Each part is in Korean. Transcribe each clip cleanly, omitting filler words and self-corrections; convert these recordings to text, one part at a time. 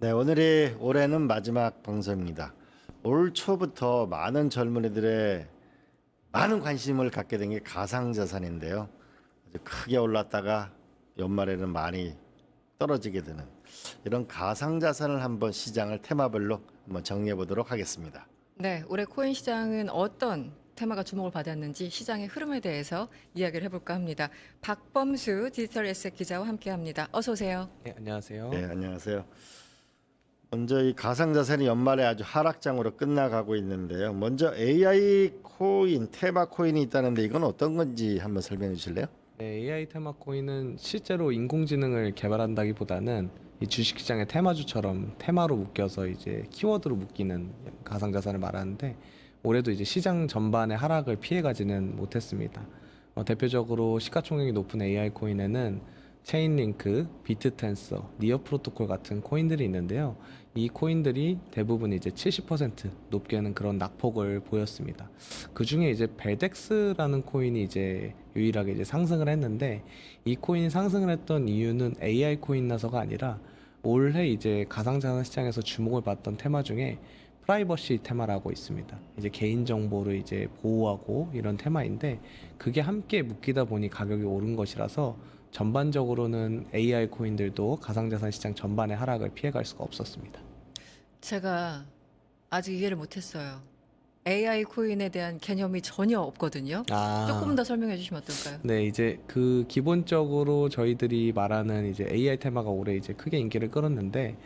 네, 오늘이 올해는 마지막 방송입니다. 올 초부터 많은 젊은이들의 많은 관심을 갖게 된 게 가상자산인데요. 아주 크게 올랐다가 연말에는 많이 떨어지게 되는 이런 가상자산을 한번 시장을 테마별로 한번 정리해 보도록 하겠습니다. 네, 올해 코인 시장은 어떤 테마가 주목을 받았는지 시장의 흐름에 대해서 이야기를 해볼까 합니다. 박범수 디지털 에셋 기자와 함께합니다. 어서 오세요. 네, 안녕하세요. 네, 안녕하세요. 먼저 이 가상자산이 연말에 아주 하락장으로 끝나가고 있는데요. 먼저 AI 코인, 테마 코인이 있다는데 이건 어떤 건지 한번 설명해 주실래요? 네, AI 테마 코인은 실제로 인공지능을 개발한다기보다는 이 주식시장의 테마주처럼 테마로 묶여서 이제 키워드로 묶이는 가상자산을 말하는데 올해도 이제 시장 전반의 하락을 피해가지는 못했습니다. 대표적으로 시가총액이 높은 AI 코인에는 체인링크, 비트텐서, 니어 프로토콜 같은 코인들이 있는데요. 이 코인들이 대부분 이제 70% 높게는 그런 낙폭을 보였습니다. 그 중에 이제 벨덱스라는 코인이 이제 유일하게 이제 상승을 했는데 이 코인이 상승을 했던 이유는 AI 코인이라서가 아니라 올해 이제 가상자산 시장에서 주목을 받던 테마 중에 프라이버시 테마라고 있습니다. 이제 개인 정보를 이제 보호하고 이런 테마인데 그게 함께 묶이다 보니 가격이 오른 것이라서 전반적으로는 AI 코인들도 가상자산 시장 전반의 하락을 피해갈 수가 없었습니다. 제가 아직 이해를 못했어요. AI 코인에 대한 개념이 전혀 없거든요. 조금 더 설명해 주시면 어떨까요? 네, 이제 그 기본적으로 저희들이 말하는 이제 AI 테마가 올해 이제 크게 인기를 끌었는데,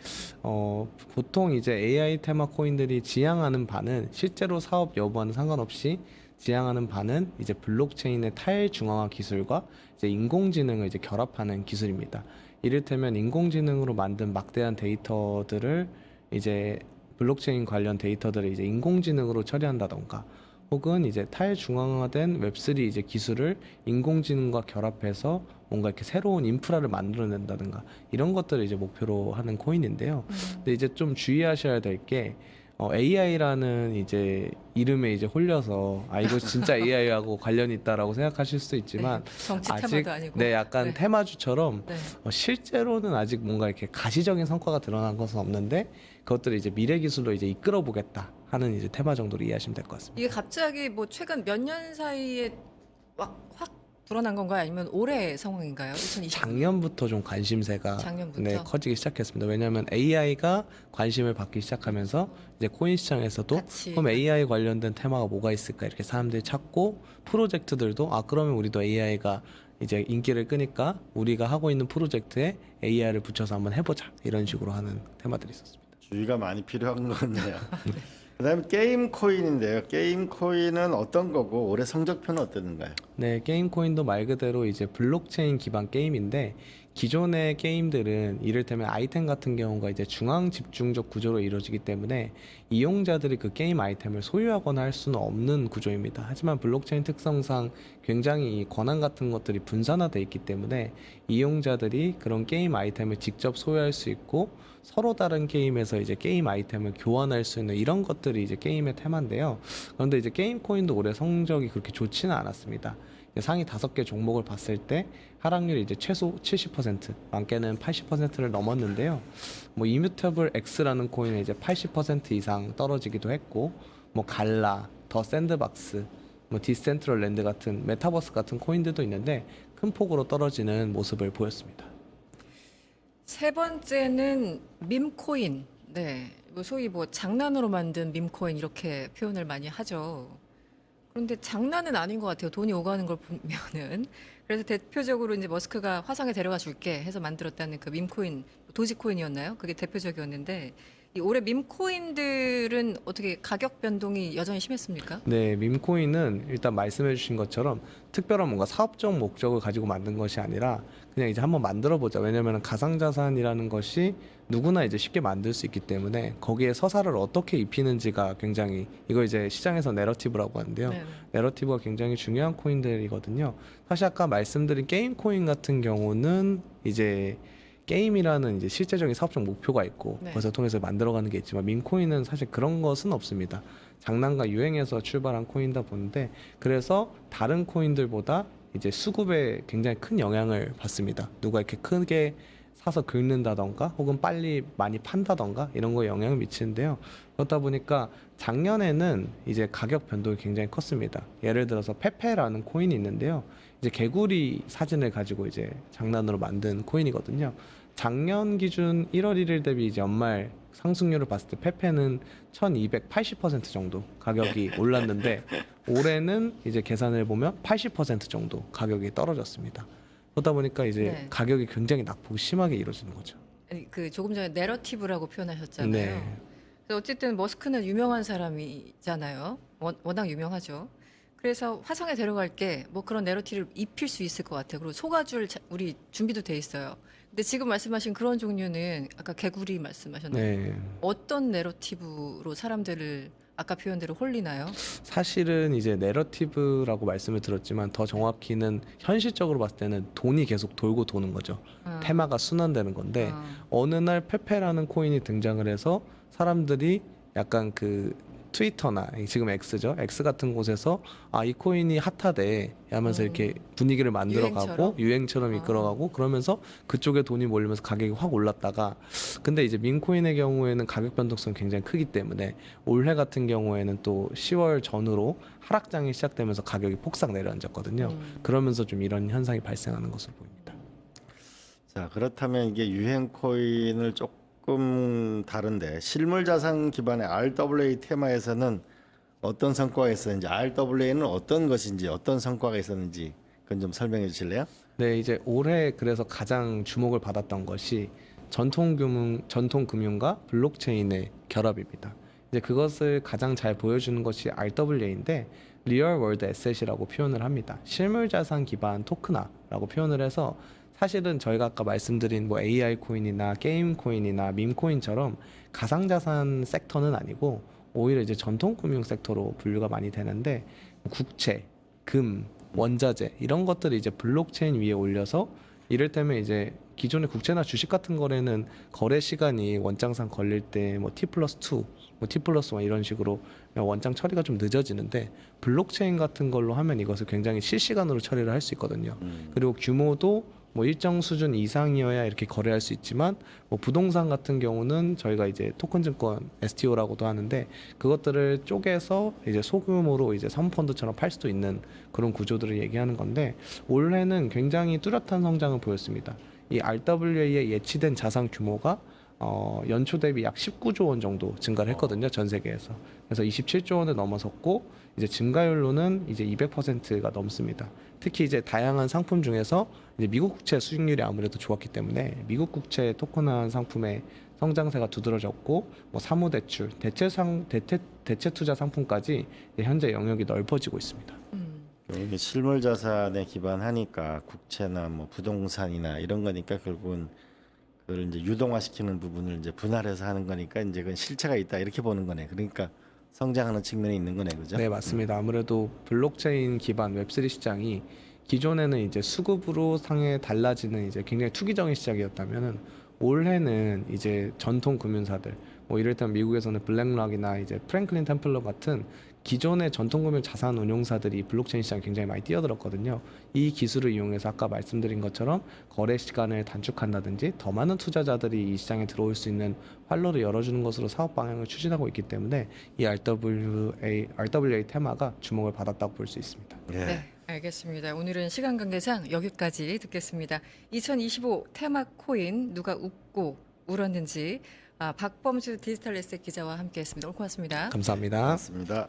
보통 이제 AI 테마 코인들이 지향하는 바는 실제로 사업 여부와는 상관없이 지향하는 바는 이제 블록체인의 탈중앙화 기술과 이제 인공지능을 이제 결합하는 기술입니다. 이를테면 인공지능으로 만든 막대한 데이터들을 이제 블록체인 관련 데이터들을 이제 인공지능으로 처리한다던가 혹은 이제 탈중앙화된 웹3 이제 기술을 인공지능과 결합해서 뭔가 이렇게 새로운 인프라를 만들어낸다든가 이런 것들을 이제 목표로 하는 코인인데요. 근데 이제 좀 주의하셔야 될 게 AI라는 이제 이름에 이제 홀려서 이거 진짜 AI하고 관련이 있다라고 생각하실 수도 있지만 네, 정치 아직 테마도 아니고. 네, 약간 네. 테마주처럼 네. 실제로는 아직 뭔가 이렇게 가시적인 성과가 드러난 것은 없는데 그것들을 이제 미래 기술로 이제 이끌어 보겠다 하는 이제 테마 정도로 이해하시면 될 것 같습니다. 이게 갑자기 뭐 최근 몇 년 사이에 확 불어난 건가요? 아니면 올해 상황인가요? 2020. 작년부터 좀 관심세가 작년부터? 네, 커지기 시작했습니다. 왜냐하면 AI가 관심을 받기 시작하면서 이제 코인 시장에서도 같이. 그럼 AI 관련된 테마가 뭐가 있을까 이렇게 사람들이 찾고 프로젝트들도 그러면 우리도 AI가 이제 인기를 끄니까 우리가 하고 있는 프로젝트에 AI를 붙여서 한번 해보자 이런 식으로 하는 테마들이 있었습니다. 주의가 많이 필요한 것 같네요. 그다음에 게임 코인인데요. 게임 코인은 어떤 거고 올해 성적표는 어땠는가요? 네, 게임 코인도 말 그대로 이제 블록체인 기반 게임인데 기존의 게임들은 이를테면 아이템 같은 경우가 이제 중앙 집중적 구조로 이루어지기 때문에 이용자들이 그 게임 아이템을 소유하거나 할 수는 없는 구조입니다. 하지만 블록체인 특성상 굉장히 이 권한 같은 것들이 분산화되어 있기 때문에 이용자들이 그런 게임 아이템을 직접 소유할 수 있고 서로 다른 게임에서 이제 게임 아이템을 교환할 수 있는 이런 것들이 이제 게임의 테마인데요. 그런데 이제 게임 코인도 올해 성적이 그렇게 좋지는 않았습니다. 상위 5개 종목을 봤을 때 하락률이 이제 최소 70%, 많게는 80%를 넘었는데요. 뭐 이뮤터블 X라는 코인은 이제 80% 이상 떨어지기도 했고, 뭐 갈라, 더 샌드박스, 뭐 디센트럴랜드 같은 메타버스 같은 코인들도 있는데 큰 폭으로 떨어지는 모습을 보였습니다. 세 번째는 밈코인. 네, 뭐 소위 뭐 장난으로 만든 밈코인 이렇게 표현을 많이 하죠. 그런데 장난은 아닌 것 같아요. 돈이 오가는 걸 보면은. 그래서 대표적으로 이제 머스크가 화성에 데려가 줄게 해서 만들었다는 그 밈코인, 도지코인이었나요? 그게 대표적이었는데 이 올해 밈코인들은 어떻게 가격 변동이 여전히 심했습니까? 네, 밈코인은 일단 말씀해 주신 것처럼 특별한 뭔가 사업적 목적을 가지고 만든 것이 아니라 그냥 이제 한번 만들어 보자. 왜냐면 가상자산이라는 것이 누구나 이제 쉽게 만들 수 있기 때문에 거기에 서사를 어떻게 입히는지가 굉장히 이거 이제 시장에서 내러티브라고 하는데요. 네. 내러티브가 굉장히 중요한 코인들이거든요. 사실 아까 말씀드린 게임 코인 같은 경우는 이제 게임이라는 이제 실제적인 사업적 목표가 있고 네. 그것을 통해서 만들어가는 게 있지만 밈코인은 사실 그런 것은 없습니다. 장난과 유행에서 출발한 코인이다 보는데 그래서 다른 코인들보다 이제 수급에 굉장히 큰 영향을 받습니다. 누가 이렇게 크게 사서 긁는다던가 혹은 빨리 많이 판다던가 이런 거에 영향을 미치는데요. 그렇다 보니까 작년에는 이제 가격 변동이 굉장히 컸습니다. 예를 들어서 페페라는 코인이 있는데요. 이제 개구리 사진을 가지고 이제 장난으로 만든 코인이거든요. 작년 기준 1월 1일 대비 이제 연말 상승률을 봤을 때 페페는 1280% 정도 가격이 올랐는데 올해는 이제 계산을 보면 80% 정도 가격이 떨어졌습니다. 그러다 보니까 이제 네. 가격이 굉장히 낙폭이 심하게 이루어지는 거죠. 아니, 그 조금 전에 내러티브라고 표현하셨잖아요. 네. 그래서 어쨌든 머스크는 유명한 사람이잖아요. 워낙 유명하죠. 그래서 화성에 데려갈게 뭐 그런 내러티브를 입힐 수 있을 것 같아요. 그리고 속아줄 우리 준비도 돼 있어요. 근데 지금 말씀하신 그런 종류는 아까 개구리 말씀하셨나요? 네. 어떤 내러티브로 사람들을 아까 표현대로 홀리나요? 사실은 이제 내러티브라고 말씀을 드렸지만 더 정확히는 현실적으로 봤을 때는 돈이 계속 돌고 도는 거죠. 아. 테마가 순환되는 건데 아. 어느 날 페페라는 코인이 등장을 해서 사람들이 약간 그 트위터나 지금 X죠. X 같은 곳에서 아, 이 코인이 핫하대 하면서 이렇게 분위기를 만들어가고 유행처럼 아. 이끌어가고 그러면서 그쪽에 돈이 몰리면서 가격이 확 올랐다가 근데 이제 민코인의 경우에는 가격 변동성이 굉장히 크기 때문에 올해 같은 경우에는 또 10월 전후로 하락장이 시작되면서 가격이 폭삭 내려앉았거든요. 그러면서 좀 이런 현상이 발생하는 것으로 보입니다. 자, 그렇다면 이게 유행 코인을 조금 다른데 실물 자산 기반의 RWA 테마에서는 어떤 성과가 있었는지, RWA는 어떤 것인지, 어떤 성과가 있었는지 그건 좀 설명해 주실래요? 네, 이제 올해 그래서 가장 주목을 받았던 것이 전통금융과 블록체인의 결합입니다. 이제 그것을 가장 잘 보여주는 것이 RWA인데 리얼 월드 에셋이라고 표현을 합니다. 실물 자산 기반 토크나라고 표현을 해서 사실은 저희가 아까 말씀드린 뭐 AI 코인이나 게임 코인이나 밈 코인처럼 가상자산 섹터는 아니고 오히려 이제 전통금융 섹터로 분류가 많이 되는데 국채, 금, 원자재 이런 것들을 이제 블록체인 위에 올려서 이를테면 이제 기존의 국채나 주식 같은 거래는 거래 시간이 원장상 걸릴 때 뭐 T+2, 뭐 T+1 이런 식으로 원장 처리가 좀 늦어지는데 블록체인 같은 걸로 하면 이것을 굉장히 실시간으로 처리를 할 수 있거든요. 그리고 규모도 뭐 일정 수준 이상이어야 이렇게 거래할 수 있지만 뭐 부동산 같은 경우는 저희가 이제 토큰 증권 STO라고도 하는데 그것들을 쪼개서 이제 소규모로 이제 사모펀드처럼 팔 수도 있는 그런 구조들을 얘기하는 건데 올해는 굉장히 뚜렷한 성장을 보였습니다. 이 RWA의 예치된 자산 규모가 연초 대비 약 19조 원 정도 증가를 했거든요. 전 세계에서. 그래서 27조 원을 넘어섰고 이제 증가율로는 이제 200%가 넘습니다. 특히 이제 다양한 상품 중에서 이제 미국 국채 수익률이 아무래도 좋았기 때문에 미국 국채 토큰화한 상품의 성장세가 두드러졌고 뭐 사무대출, 대체 투자 상품까지 현재 영역이 넓어지고 있습니다. 이게 실물 자산에 기반하니까 국채나 뭐 부동산이나 이런 거니까 결국은 그걸 이제 유동화시키는 부분을 이제 분할해서 하는 거니까 이제 그건 실체가 있다 이렇게 보는 거네. 그러니까 성장하는 측면이 있는 거네, 그죠? 네, 맞습니다. 아무래도 블록체인 기반 웹3 시장이 기존에는 이제 수급으로 상에 달라지는 이제 굉장히 투기적인 시장이었다면은 올해는 이제 전통 금융사들 뭐 이를테면 미국에서는 블랙락이나 이제 프랭클린 템플러 같은 기존의 전통금융 자산 운용사들이 블록체인 시장에 굉장히 많이 뛰어들었거든요. 이 기술을 이용해서 아까 말씀드린 것처럼 거래 시간을 단축한다든지 더 많은 투자자들이 이 시장에 들어올 수 있는 활로를 열어주는 것으로 사업 방향을 추진하고 있기 때문에 이 RWA 테마가 주목을 받았다고 볼 수 있습니다. 네, 알겠습니다. 오늘은 시간 관계상 여기까지 듣겠습니다. 2025 테마 코인 누가 웃고 울었는지 박범수 디지털 에셋 기자와 함께했습니다. 오늘 고맙습니다. 감사합니다. 맞습니다.